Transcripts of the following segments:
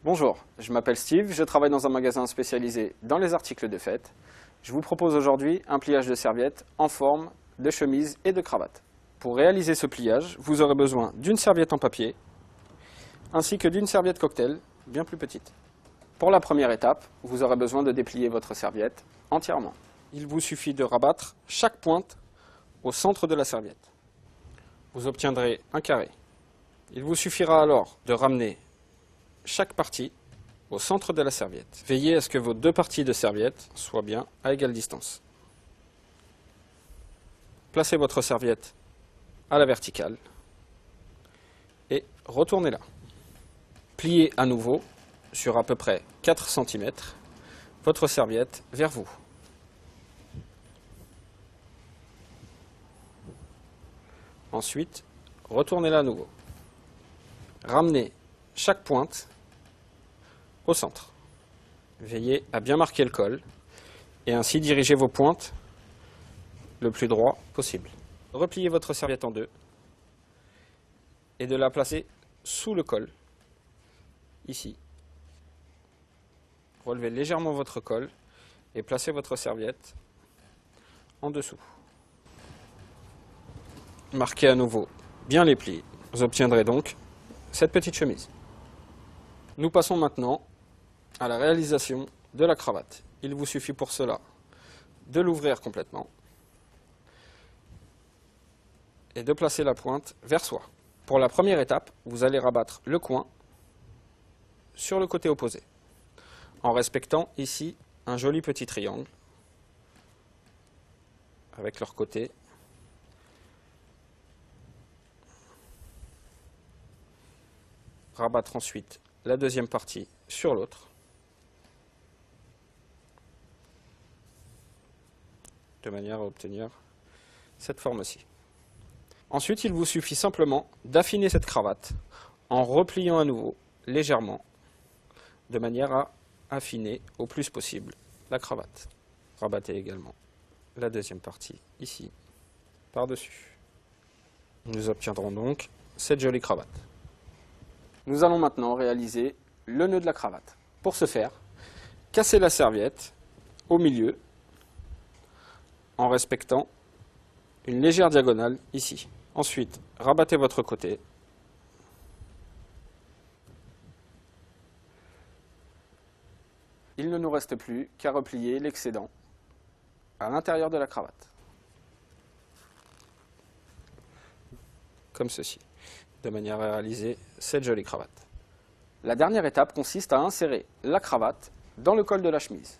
Bonjour, je m'appelle Steve, je travaille dans un magasin spécialisé dans les articles de fête. Je vous propose aujourd'hui un pliage de serviette en forme de chemise et de cravate. Pour réaliser ce pliage, vous aurez besoin d'une serviette en papier ainsi que d'une serviette cocktail bien plus petite. Pour la première étape, vous aurez besoin de déplier votre serviette entièrement. Il vous suffit de rabattre chaque pointe au centre de la serviette. Vous obtiendrez un carré. Il vous suffira alors de ramener chaque partie au centre de la serviette. Veillez à ce que vos deux parties de serviette soient bien à égale distance. Placez votre serviette à la verticale et retournez-la. Pliez à nouveau sur à peu près 4 cm votre serviette vers vous. Ensuite, retournez-la à nouveau. Ramenez chaque pointe au centre. Veillez à bien marquer le col et ainsi dirigez vos pointes le plus droit possible. Repliez votre serviette en deux et de la placer sous le col, ici. Relevez légèrement votre col et placez votre serviette en dessous. Marquez à nouveau bien les plis. Vous obtiendrez donc cette petite chemise. Nous passons maintenant à la réalisation de la cravate. Il vous suffit pour cela de l'ouvrir complètement et de placer la pointe vers soi. Pour la première étape, vous allez rabattre le coin sur le côté opposé, en respectant ici un joli petit triangle avec leur côté. Rabattre ensuite la deuxième partie sur l'autre, de manière à obtenir cette forme-ci. Ensuite, il vous suffit simplement d'affiner cette cravate en repliant à nouveau légèrement, de manière à affiner au plus possible la cravate. Rabattez également la deuxième partie ici, par-dessus. Nous obtiendrons donc cette jolie cravate. Nous allons maintenant réaliser le nœud de la cravate. Pour ce faire, cassez la serviette au milieu en respectant une légère diagonale ici. Ensuite, rabattez votre côté. Il ne nous reste plus qu'à replier l'excédent à l'intérieur de la cravate. Comme ceci, de manière à réaliser cette jolie cravate. La dernière étape consiste à insérer la cravate dans le col de la chemise.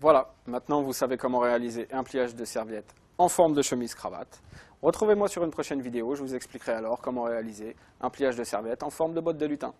Voilà, maintenant vous savez comment réaliser un pliage de serviette en forme de chemise-cravate. Retrouvez-moi sur une prochaine vidéo, je vous expliquerai alors comment réaliser un pliage de serviette en forme de botte de lutin.